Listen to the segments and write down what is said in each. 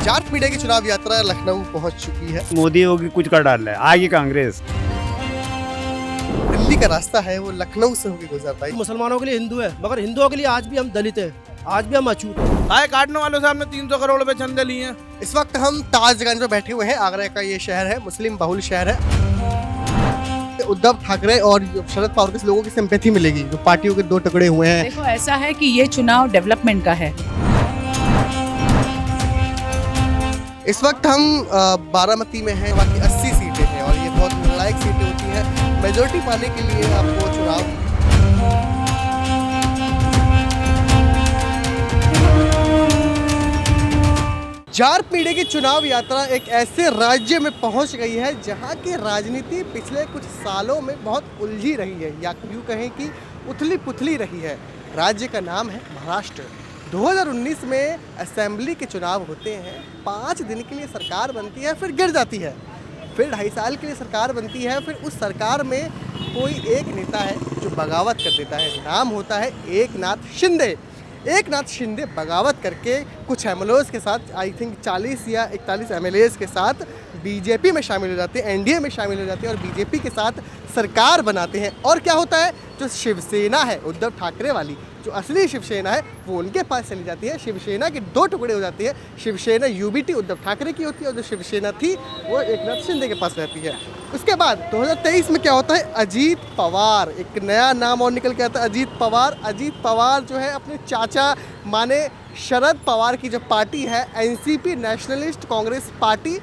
Jat media की चुनाव यात्रा लखनऊ पहुंच चुकी है। मोदी होगी कुछ कर डाल रहा है, आगे कांग्रेस। दिल्ली का रास्ता है वो लखनऊ से होकर गुजरता है। मुसलमानों के लिए हिंदू है, मगर हिंदुओं के लिए आज भी हम दलित हैं, आज भी हम अछूत हैं। आय काटने वालों से हमने 300 करोड़ रुपए चंदे लिए हैं। इस वक्त हम ताजगंज में बैठे हुए हैं। आगरा का ये शहर है, मुस्लिम बहुल शहर है। उद्धव ठाकरे और शरद पवार के लोगों की सिंपैथी मिलेगी जो पार्टियों के दो टुकड़े हुए हैं। देखो ऐसा है कि ये चुनाव डेवलपमेंट का है। इस वक्त हम बारामती में हैं। वहाँ की 80 सीटें हैं और ये बहुत निर्णायक सीटें होती हैं। मेजोरिटी पाने के लिए आपको चुनाव जाट मीडिया की चुनाव यात्रा एक ऐसे राज्य में पहुंच गई है जहां की राजनीति पिछले कुछ सालों में बहुत उलझी रही है, या यूँ कहें कि उथली पुथली रही है। राज्य का नाम है महाराष्ट्र। 2019 में असेंबली के चुनाव होते हैं। 5 दिन के लिए सरकार बनती है, फिर गिर जाती है। फिर 2.5 साल के लिए सरकार बनती है। फिर उस सरकार में कोई एक नेता है जो बगावत कर देता है। नाम होता है एकनाथ शिंदे। एकनाथ शिंदे बगावत करके कुछ एमएलएज के साथ, आई थिंक 40 या 41 एमएलएज के साथ बीजेपी में शामिल हो जाते हैं, एनडीए में शामिल हो जाते हैं और बीजेपी के साथ सरकार बनाते हैं। और क्या होता है, जो शिवसेना है उद्धव ठाकरे वाली, जो असली शिवसेना है वो उनके पास चली जाती है। शिवसेना के 2 टुकड़े हो जाती है। शिवसेना यूबीटी उद्धव ठाकरे की होती है और जो शिवसेना थी वो एकनाथ शिंदे के पास रहती है। उसके बाद 2023 में क्या होता है, अजीत पवार, एक नया नाम और निकल के आता है, अजीत पवार। अजीत पवार जो है अपने चाचा माने शरद पवार की जो पार्टी है एनसीपी, नेशनलिस्ट कांग्रेस पार्टी,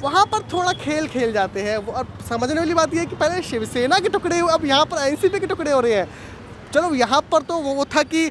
वहाँ पर थोड़ा खेल खेल जाते हैं वो। अब समझने वाली बात यह है कि पहले शिवसेना के टुकड़े हुए, अब यहाँ पर एनसीपी के टुकड़े हो रहे हैं। चलो यहाँ पर तो वो था कि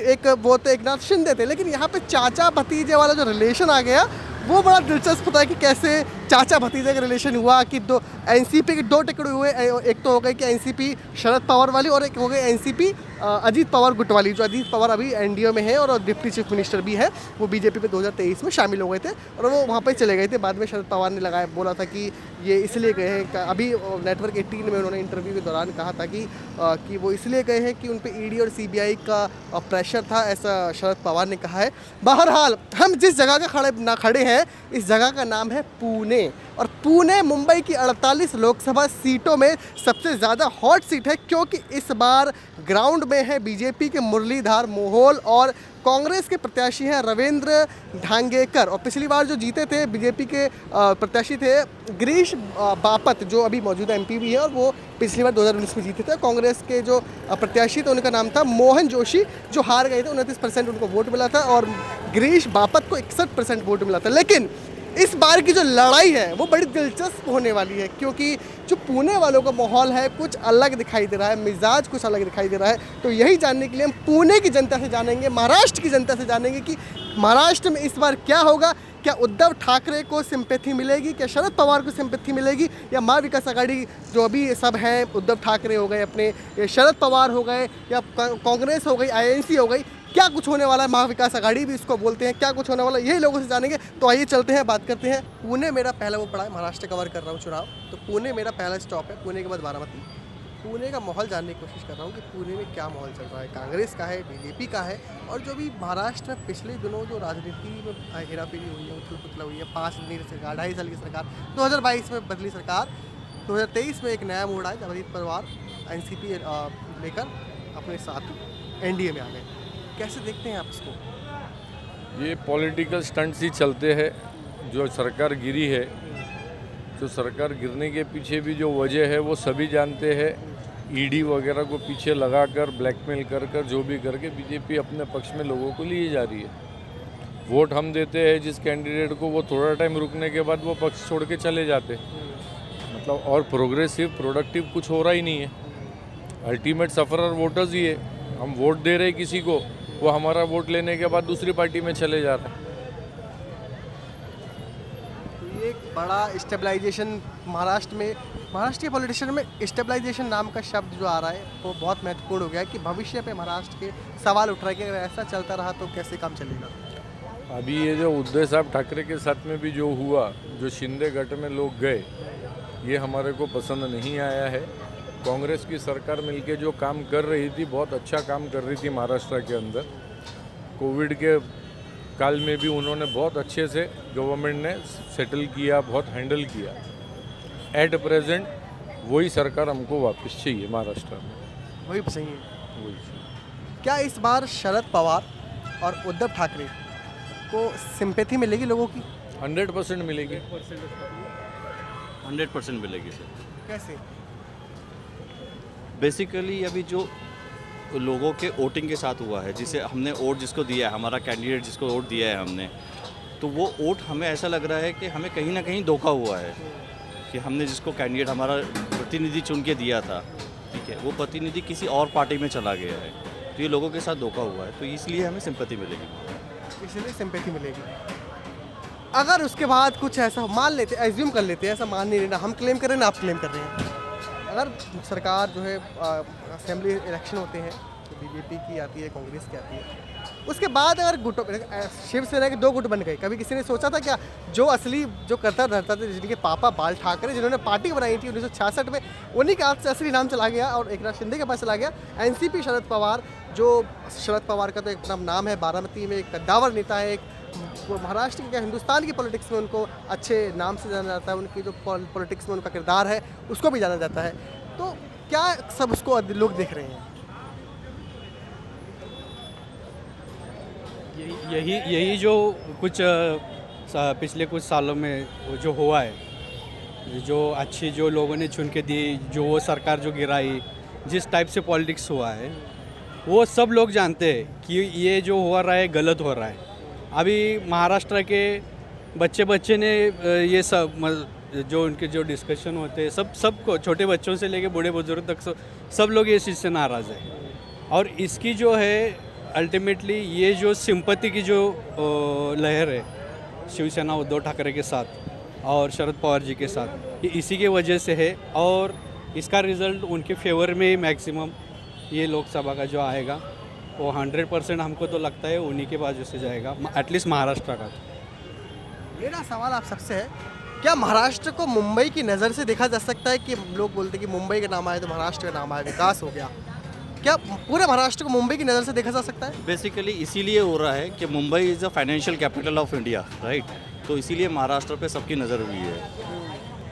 एक वो तो एकनाथ शिंदे थे, लेकिन यहाँ पे चाचा भतीजे वाला जो रिलेशन आ गया वो बड़ा दिलचस्प होता है कि कैसे चाचा भतीजे का रिलेशन हुआ कि दो एनसीपी के 2 टुकड़े हुए। एक तो हो गई कि एनसीपी शरद पवार वाली और एक हो गई एनसीपी अजीत पवार गुट वाली। जो अजीत पवार अभी एनडीए में है और डिप्टी चीफ मिनिस्टर भी है, वो बीजेपी पे 2023 में शामिल हो गए थे और वो वहाँ पर चले गए थे। बाद में शरद पवार ने बोला था कि ये इसलिए गए हैं, अभी नेटवर्क 18 में उन्होंने इंटरव्यू के दौरान कहा था कि वो इसलिए गए हैं कि उन पर ईडी और सीबीआई का प्रेशर था, ऐसा शरद पवार ने कहा है। बहरहाल हम जिस जगह का खड़े हैं इस जगह का नाम है पुणे, और पुणे मुंबई की 48 लोकसभा सीटों में सबसे ज़्यादा हॉट सीट है, क्योंकि इस बार ग्राउंड में है बीजेपी के मुरलीधर मोहोल और कांग्रेस के प्रत्याशी हैं रविंद्र ढांगेकर। और पिछली बार जो जीते थे बीजेपी के प्रत्याशी थे गिरीश बापट, जो अभी मौजूदा एमपी भी है, और वो पिछली बार 2019 में जीते थे। कांग्रेस के जो प्रत्याशी थे उनका नाम था मोहन जोशी, जो हार गए थे। 29% उनको वोट मिला था और गिरीश बापट को 61% वोट मिला था। लेकिन इस बार की जो लड़ाई है वो बड़ी दिलचस्प होने वाली है, क्योंकि जो पुणे वालों का माहौल है कुछ अलग दिखाई दे रहा है, मिजाज कुछ अलग दिखाई दे रहा है। तो यही जानने के लिए हम पुणे की जनता से जानेंगे, महाराष्ट्र की जनता से जानेंगे कि महाराष्ट्र में इस बार क्या होगा। क्या उद्धव ठाकरे को सिंपैथी मिलेगी, क्या शरद पवार को सिंपैथी मिलेगी, या महाविकास आघाड़ी जो अभी सब हैं, उद्धव ठाकरे हो गए अपने, शरद पवार हो गए, या कांग्रेस हो गई, आईएनसी हो गई, क्या कुछ होने वाला है, महाविकास आघाड़ी भी इसको बोलते हैं, क्या कुछ होने वाला है, यही लोगों से जानेंगे। तो आइए चलते हैं, बात करते हैं। पुणे मेरा पहला वो पड़ा है, महाराष्ट्र कवर कर रहा हूँ चुनाव, तो पुणे मेरा पहला स्टॉप है। पुणे के बाद बारामती। पुणे का माहौल जानने की कोशिश कर रहा हूँ कि पुणे में क्या माहौल चल रहा है, कांग्रेस का है, बीजेपी का है, और जो भी महाराष्ट्र में पिछले दिनों जो राजनीति में हेराफेरी हुई है, उथल पुथल हुई है, 5 दिन की सरकार, 2.5 साल की सरकार, 2022 में बदली सरकार, 2023 में एक नया मोड़ आया जब अजीत पवार एनसीपी लेकर अपने साथ एनडीए में आ गए। कैसे देखते हैं आप इसको? ये पॉलिटिकल स्टंट्स ही चलते हैं। जो सरकार गिरी है, तो सरकार गिरने के पीछे भी जो वजह है वो सभी जानते हैं। ईडी वगैरह को पीछे लगाकर ब्लैकमेल कर जो भी करके बीजेपी अपने पक्ष में लोगों को लिए जा रही है। वोट हम देते हैं जिस कैंडिडेट को, वो थोड़ा टाइम रुकने के बाद वो पक्ष छोड़ के चले जाते, मतलब और प्रोग्रेसिव प्रोडक्टिव कुछ हो रहा ही नहीं है। अल्टीमेट सफरर वोटर्स ही है। हम वोट दे रहे किसी को, वो हमारा वोट लेने के बाद दूसरी पार्टी में चले जा रहे हैं। तो ये एक बड़ा स्टेबलाइजेशन महाराष्ट्र के पॉलिटिशियन में स्टेबलाइजेशन नाम का शब्द जो आ रहा है वो बहुत महत्वपूर्ण हो गया है कि भविष्य पे महाराष्ट्र के सवाल उठ रहा है कि अगर ऐसा चलता रहा तो कैसे काम चलेगा। अभी ये जो उद्धव साहब ठाकरे के साथ में भी जो हुआ, जो शिंदे गट में लोग गए, ये हमारे को पसंद नहीं आया है। कांग्रेस की सरकार मिलके जो काम कर रही थी, बहुत अच्छा काम कर रही थी महाराष्ट्र के अंदर। कोविड के काल में भी उन्होंने बहुत अच्छे से गवर्नमेंट ने सेटल किया, बहुत हैंडल किया। एट प्रेजेंट वही सरकार हमको वापस चाहिए महाराष्ट्र में, वही चाहिए। वही चाहिए। क्या इस बार शरद पवार और उद्धव ठाकरे को सिंपैथी मिलेगी लोगों की? 100% मिलेगी। 100% मिलेगी सर। कैसे? बेसिकली अभी जो लोगों के वोटिंग के साथ हुआ है, जिसे हमने वोट जिसको दिया है, हमारा कैंडिडेट जिसको वोट दिया है हमने, तो वो वोट हमें ऐसा लग रहा है कि हमें कहीं ना कहीं धोखा हुआ है कि हमने जिसको कैंडिडेट हमारा प्रतिनिधि चुन के दिया था, ठीक है, वो प्रतिनिधि किसी और पार्टी में चला गया है, तो ये लोगों के साथ धोखा हुआ है, तो इसलिए हमें सिंपैथी मिलेगी। इसलिए सिंपैथी मिलेगी। अगर उसके बाद कुछ ऐसा मान लेते, एज्यूम कर लेते हैं, ऐसा मान नहीं लेना, हम क्लेम कर रहे हैं ना आप क्लेम कर रहे हैं, अगर सरकार जो है असेंबली इलेक्शन होते हैं तो बीजेपी की आती है, कांग्रेस की आती है, उसके बाद अगर गुटों शिवसेना के 2 गुट बन गए, कभी किसी ने सोचा था क्या? जो असली जो करता धरता थे, जिनके पापा बाल ठाकरे जिन्होंने पार्टी बनाई थी 1966 में, उन्हीं का आज से असली नाम चला गया और एकनाथ शिंदे के पास चला गया। एनसीपी शरद पवार, जो शरद पवार का तो एक अपना नाम है, बारामती में एक कद्दावर नेता है, एक महाराष्ट्र के, हिंदुस्तान की पॉलिटिक्स में उनको अच्छे नाम से जाना जाता है, उनकी जो पॉलिटिक्स में उनका किरदार है उसको भी जाना जाता है। तो क्या सब उसको लोग देख रहे हैं? यही जो कुछ पिछले कुछ सालों में जो हुआ है, जो अच्छी जो लोगों ने चुन के दी, जो वो सरकार जो गिराई, जिस टाइप से पॉलिटिक्स हुआ है, वो सब लोग जानते हैं कि ये जो हो रहा है गलत हो रहा है। अभी महाराष्ट्र के बच्चे ने ये सब जो उनके जो डिस्कशन होते हैं, सबको, छोटे बच्चों से लेके बूढ़े बुजुर्ग तक सब लोग इस चीज़ से नाराज़ है। और इसकी जो है अल्टीमेटली ये जो सिंपैथी की जो लहर है शिवसेना उद्धव ठाकरे के साथ और शरद पवार जी के साथ, ये इसी के वजह से है। और इसका रिज़ल्ट उनके फेवर में मैक्सिमम ये लोकसभा का जो आएगा वो 100% हमको तो लगता है उन्हीं के बाजू से जाएगा, एटलीस्ट महाराष्ट्र का। मेरा सवाल आप सबसे है, क्या महाराष्ट्र को मुंबई की नज़र से देखा जा सकता है? कि लोग बोलते हैं कि मुंबई का नाम आए तो महाराष्ट्र का नाम आए, विकास हो गया, क्या पूरे महाराष्ट्र को मुंबई की नज़र से देखा जा सकता है? बेसिकली इसीलिए हो रहा है कि Mumbai is a financial capital of India, right, तो इसीलिए महाराष्ट्र पे सबकी नज़र हुई है,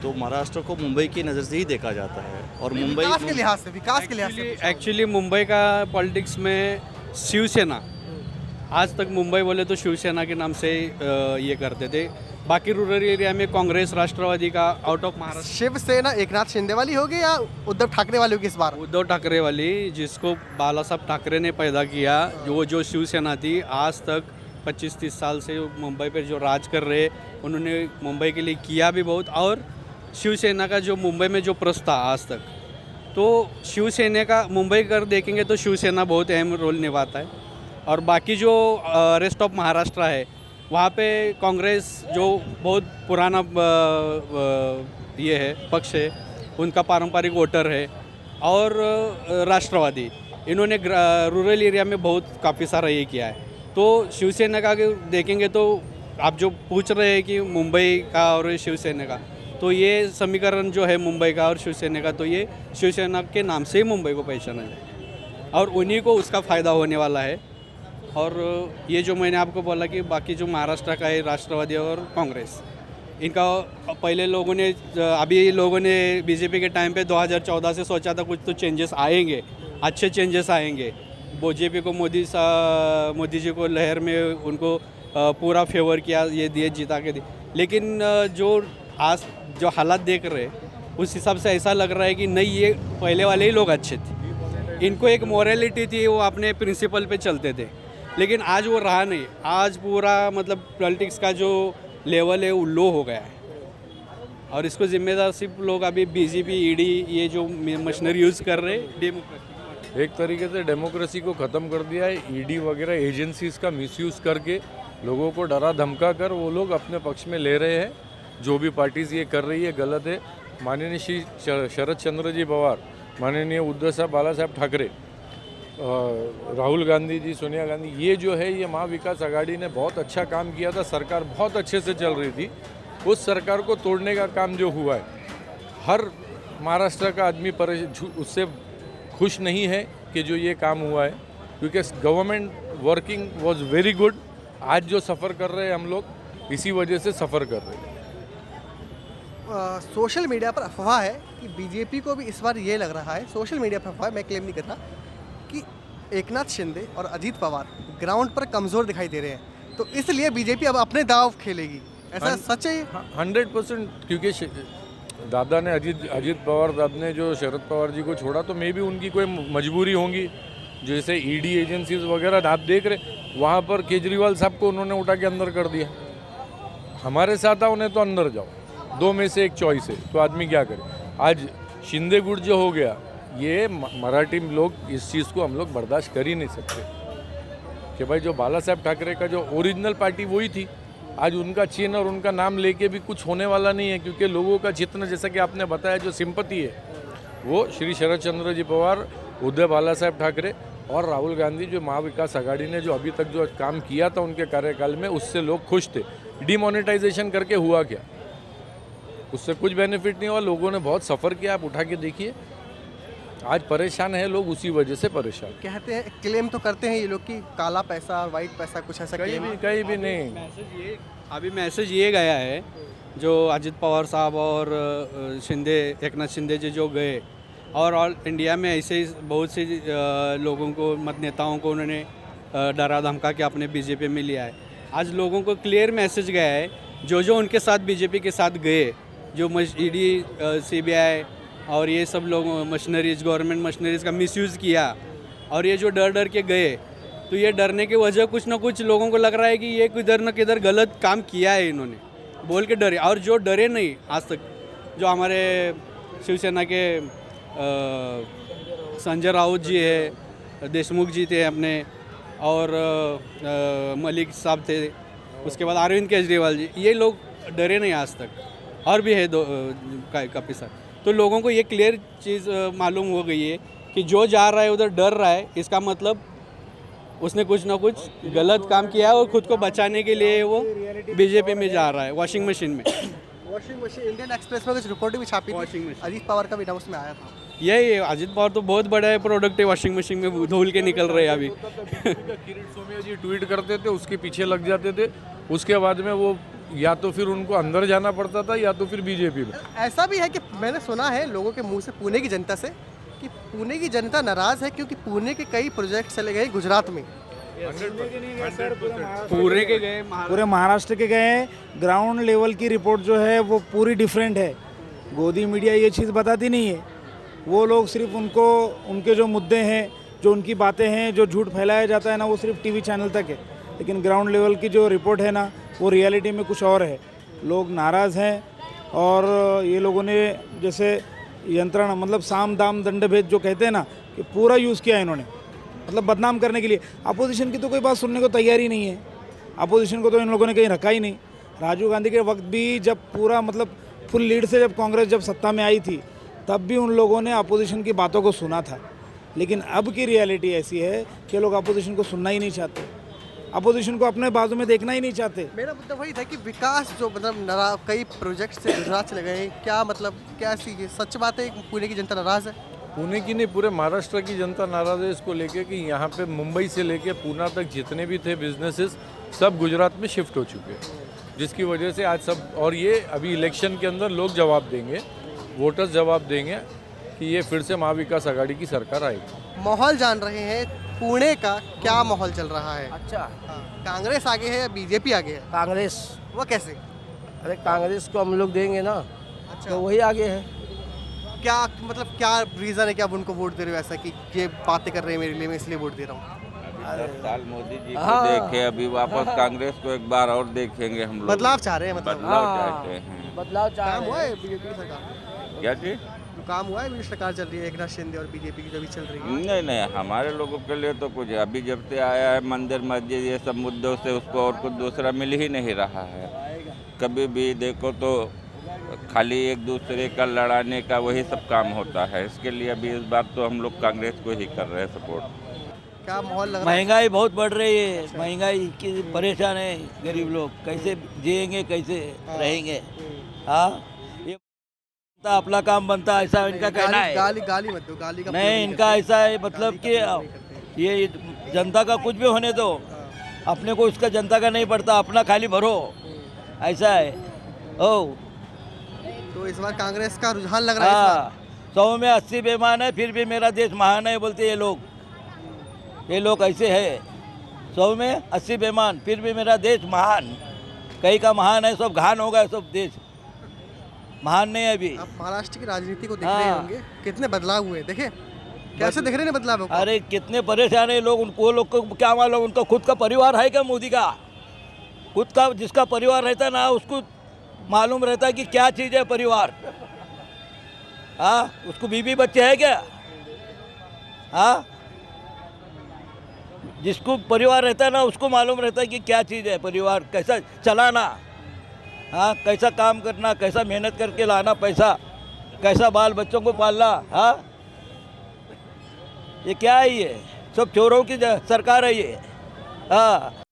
तो महाराष्ट्र को मुंबई की नज़र से ही देखा जाता है। और मुंबई विकास के लिहाज से, विकास के लिहाज से एक्चुअली मुंबई का पॉलिटिक्स में शिवसेना, आज तक मुंबई बोले तो शिवसेना के नाम से ये करते थे। बाकी रूरल एरिया में कांग्रेस, राष्ट्रवादी का आउट ऑफ महाराष्ट्र। शिवसेना एकनाथ शिंदे वाली होगी या उद्धव ठाकरे वाली होगी इस बार? उद्धव ठाकरे वाली, जिसको बाला साहब ठाकरे ने पैदा किया, जो शिवसेना थी, आज तक 25-30 साल से मुंबई पर जो राज कर रहे, उन्होंने मुंबई के लिए किया भी बहुत। और शिवसेना का जो मुंबई में जो प्रस्ता आज तक, तो शिवसेना का मुंबई कर देखेंगे तो शिवसेना बहुत अहम रोल निभाता है। और बाकी जो रेस्ट ऑफ महाराष्ट्र है, वहाँ पे कांग्रेस जो बहुत पुराना ये है पक्ष है, उनका पारंपरिक वोटर है, और राष्ट्रवादी, इन्होंने रूरल एरिया में बहुत काफ़ी सारा ये किया है। तो शिवसेना का अगर देखेंगे तो आप जो पूछ रहे हैं कि मुंबई का और शिवसेना का, तो ये समीकरण जो है मुंबई का और शिवसेना का, तो ये शिवसेना के नाम से ही मुंबई को पहचाना जाए और उन्हीं को उसका फ़ायदा होने वाला है। और ये जो मैंने आपको बोला कि बाकी जो महाराष्ट्र का है राष्ट्रवादी और कांग्रेस, इनका पहले लोगों ने, अभी लोगों ने बीजेपी के टाइम पे 2014 से सोचा था कुछ तो चेंजेस आएंगे, अच्छे चेंजेस आएंगे। बीजेपी को मोदी जी को लहर में उनको पूरा फेवर किया, ये दिए, जिता के दिए। लेकिन जो आज जो हालात देख रहे हैं उस हिसाब से ऐसा लग रहा है कि नहीं, ये पहले वाले ही लोग अच्छे थे, इनको एक मोरालिटी थी, वो अपने प्रिंसिपल पे चलते थे। लेकिन आज वो रहा नहीं, आज पूरा मतलब पॉलिटिक्स का जो लेवल है वो लो हो गया है। और इसको जिम्मेदार सिर्फ लोग अभी बीजेपी, ईडी, ये जो मशीनरी यूज़ कर रहे हैं, डेमोक्रेसी, एक तरीके से डेमोक्रेसी को ख़त्म कर दिया है। ईडी वगैरह एजेंसीज़ का मिसयूज़ करके लोगों को डरा धमका कर वो लोग अपने पक्ष में ले रहे हैं। जो भी पार्टीज़ ये कर रही है गलत है। माननीय श्री शरद चंद्र जी पवार, माननीय उद्धव साहब, बाला साहब ठाकरे, राहुल गांधी जी, सोनिया गांधी, ये जो है ये महाविकास आघाड़ी ने बहुत अच्छा काम किया था। सरकार बहुत अच्छे से चल रही थी। उस सरकार को तोड़ने का काम जो हुआ है, हर महाराष्ट्र का आदमी उससे खुश नहीं है कि जो ये काम हुआ है, क्योंकि government working was very good. आज जो सफ़र कर रहे हैं हम लोग, इसी वजह से सफ़र कर रहे हैं। सोशल मीडिया पर अफवाह है कि बीजेपी को भी इस बार ये लग रहा है, सोशल मीडिया पर अफवाह, मैं क्लेम नहीं कर रहा, कि एकनाथ शिंदे और अजीत पवार ग्राउंड पर कमज़ोर दिखाई दे रहे हैं, तो इसलिए बीजेपी अब अपने दाव खेलेगी। ऐसा सच है? 100%, क्योंकि दादा ने अजीत पवार दादा ने जो शरद पवार जी को छोड़ा, तो मे भी उनकी कोई मजबूरी होंगी। जैसे ईडी एजेंसीज वगैरह आप देख रहे, वहाँ पर केजरीवाल साहब को उन्होंने उठा के अंदर कर दिया। हमारे साथ आओ, नहीं तो अंदर जाओ, दो में से एक चॉइस है, तो आदमी क्या करे। आज शिंदे गुट जो हो गया, ये मराठी लोग इस चीज़ को हम लोग बर्दाश्त कर ही नहीं सकते कि भाई जो बाला साहब ठाकरे का जो ओरिजिनल पार्टी वही थी, आज उनका चिन्ह और उनका नाम लेके भी कुछ होने वाला नहीं है, क्योंकि लोगों का जितना, जैसा कि आपने बताया, जो सिंपति है वो श्री शरद चंद्र जी पवार, उदय बाला साहब ठाकरे और राहुल गांधी, जो महाविकास आघाड़ी ने जो अभी तक जो काम किया था उनके कार्यकाल में, उससे लोग खुश थे। डिमोनेटाइजेशन करके हुआ क्या? उससे कुछ बेनिफिट नहीं हुआ, लोगों ने बहुत सफ़र किया। आप उठा के देखिए, आज परेशान है लोग, उसी वजह से परेशान। कहते हैं, क्लेम तो करते हैं ये लोग कि काला पैसा और वाइट पैसा, कुछ ऐसा कहीं भी नहीं। अभी मैसेज ये गया है, जो अजित पवार साहब और एकनाथ शिंदे जी जो गए, और ऑल इंडिया में ऐसे ही बहुत से लोगों को, मत नेताओं को उन्होंने डरा धमका के अपने बीजेपी में लिया है। आज लोगों को क्लियर मैसेज गया है, जो उनके साथ बीजेपी के साथ गए, जो ईडी सीबीआई और ये सब लोग मशीनरीज, गवर्नमेंट मशीनरीज का मिसयूज़ किया, और ये जो डर डर के गए, तो ये डरने की वजह कुछ ना कुछ लोगों को लग रहा है कि ये किधर न किधर गलत काम किया है इन्होंने, बोल के डरे। और जो डरे नहीं आज तक, जो हमारे शिवसेना के संजय राउत जी है, देशमुख जी थे अपने, और मलिक साहब थे, उसके बाद अरविंद केजरीवाल जी, ये लोग डरे नहीं आज तक, और भी है दो काफ़ी सारे। तो लोगों को ये क्लियर चीज़ मालूम हो गई है कि जो जा रहा है उधर डर रहा है, इसका मतलब उसने कुछ ना कुछ गलत काम किया है, और खुद को बचाने के लिए वो बीजेपी में जा रहा है, वॉशिंग मशीन में। वॉशिंग मशीन, इंडियन एक्सप्रेस में कुछ रिपोर्टिंग भी छापी थी, अजीत पवार का भी नाम उसमें आया था। यही अजीत पवार तो बहुत बड़ा है प्रोडक्ट है, वॉशिंग मशीन में धुल के निकल रहे हैं अभी। किरीट सोमिया जी ट्वीट करते थे, उसके पीछे लग जाते थे, उसके बाद में वो या तो फिर उनको अंदर जाना पड़ता था, या तो फिर बीजेपी में। ऐसा भी है कि मैंने सुना है लोगों के मुंह से, पुणे की जनता से, कि पुणे की जनता नाराज़ है क्योंकि पुणे के कई प्रोजेक्ट चले गए गुजरात में। पूरे के गए, पूरे महाराष्ट्र के गए। ग्राउंड लेवल की रिपोर्ट जो है वो पूरी डिफरेंट है। गोदी मीडिया ये चीज़ बताती नहीं है, वो लोग सिर्फ उनको, उनके जो मुद्दे हैं, जो उनकी बातें हैं, जो झूठ फैलाया जाता है ना, वो सिर्फ टीवी चैनल तक है। लेकिन ग्राउंड लेवल की जो रिपोर्ट है ना, वो रियलिटी में कुछ और है। लोग नाराज़ हैं, और ये लोगों ने जैसे यंत्रणा, मतलब साम दाम दंड भेद जो कहते हैं ना, कि पूरा यूज़ किया इन्होंने, मतलब बदनाम करने के लिए। अपोजिशन की तो कोई बात सुनने को तैयार ही नहीं है, अपोजिशन को तो इन लोगों ने कहीं रखा ही नहीं। राजीव गांधी के वक्त भी जब पूरा मतलब फुल लीड से जब कांग्रेस जब सत्ता में आई थी, तब भी उन लोगों ने अपोजिशन की बातों को सुना था। लेकिन अब की रियलिटी ऐसी है कि लोग अपोजिशन को सुनना ही नहीं चाहते, अपोजिशन को अपने बाजू में देखना ही नहीं चाहते। मेरा मुद्दा वही था कि विकास जो मतलब कई प्रोजेक्ट से गुजरात चले गए, क्या मतलब, क्या ये सच बात है? पुणे की जनता नाराज़ है? पुणे की नहीं, पूरे महाराष्ट्र की जनता नाराज़ है इसको लेके कि यहाँ पे मुंबई से लेके पूना तक जितने भी थे बिजनेसेस, सब गुजरात में शिफ्ट हो चुके हैं, जिसकी वजह से आज सब, और ये अभी इलेक्शन के अंदर लोग जवाब देंगे, वोटर्स जवाब देंगे कि ये फिर से महाविकास आघाड़ी की सरकार आएगी। माहौल जान रहे हैं पुणे का, क्या माहौल चल रहा है? अच्छा, कांग्रेस आगे है या बीजेपी आगे है? कांग्रेस। वो कैसे? अरे कांग्रेस को हम लोग देंगे ना, अच्छा, तो वही आगे है। क्या मतलब, क्या रीज़न है कि आप उनको वोट दे रहे हो ऐसा, कि ये बातें कर रहे हैं मेरे लिए, मैं इसलिए वोट दे रहा हूँ? 10 साल मोदी जी को देखे, अभी वापस कांग्रेस को एक बार और देखेंगे हम लोग। बदलाव चाह रहे हैं, मतलब बदलाव चाहते हैं। बदलाव काम हुआ है बीजेपी की सरकार? क्या चीज? काम हुआ है, सरकार चल रही है एकनाथ शिंदे और बीजेपी की जो भी चल रही है? नहीं नहीं, हमारे लोगों के लिए तो कुछ, अभी जब से आया है मंदिर मस्जिद ये सब मुद्दों से, उसको और कुछ दूसरा मिल ही नहीं रहा है। कभी भी देखो तो खाली एक दूसरे का लड़ाने का वही सब काम होता है। इसके लिए अभी इस बार तो हम लोग कांग्रेस को ही कर रहे हैं सपोर्ट। क्या माहौल लग रहा है? महंगाई बहुत बढ़ रही है, महंगाई की परेशान है गरीब लोग, कैसे जिएंगे, कैसे रहेंगे। हाँ, ये अपना काम बनता, ऐसा इनका कहना है। गाली मत दो, गाली का नहीं, इनका ऐसा है मतलब कि ये जनता का कुछ भी होने दो, अपने को उसका जनता का नहीं पड़ता, अपना खाली भरो, ऐसा है। ओ तो इस बार कांग्रेस का रुझान लग रहा है इस बार। हाँ, 100 में 80 बेईमान है, फिर भी मेरा देश महान है बोलते ये लोग ऐसे है। 100 में 80 बेईमान, फिर भी मेरा देश महान, कहीं का महान है, सब घान होगा, सब देश महान नहीं है अभी। आप महाराष्ट्र की राजनीति को देख रहे होंगे, कितने बदलाव हुए, देखे कैसे दिख रहे हैं बदलाव को? अरे कितने परेशान है लोग, उनको लोग को क्या मालूम, उनका खुद का परिवार है क्या मोदी का? खुद का जिसका परिवार रहता ना, उसको मालूम रहता है कि क्या चीज़ है परिवार। हाँ, उसको बीवी बच्चे है क्या? हाँ, जिसको परिवार रहता है ना, उसको मालूम रहता है कि क्या चीज़ है परिवार, कैसा चलाना, हाँ, कैसा काम करना, कैसा मेहनत करके लाना पैसा, कैसा बाल बच्चों को पालना। हाँ, ये क्या है, ये सब चोरों की सरकार है ये। हाँ।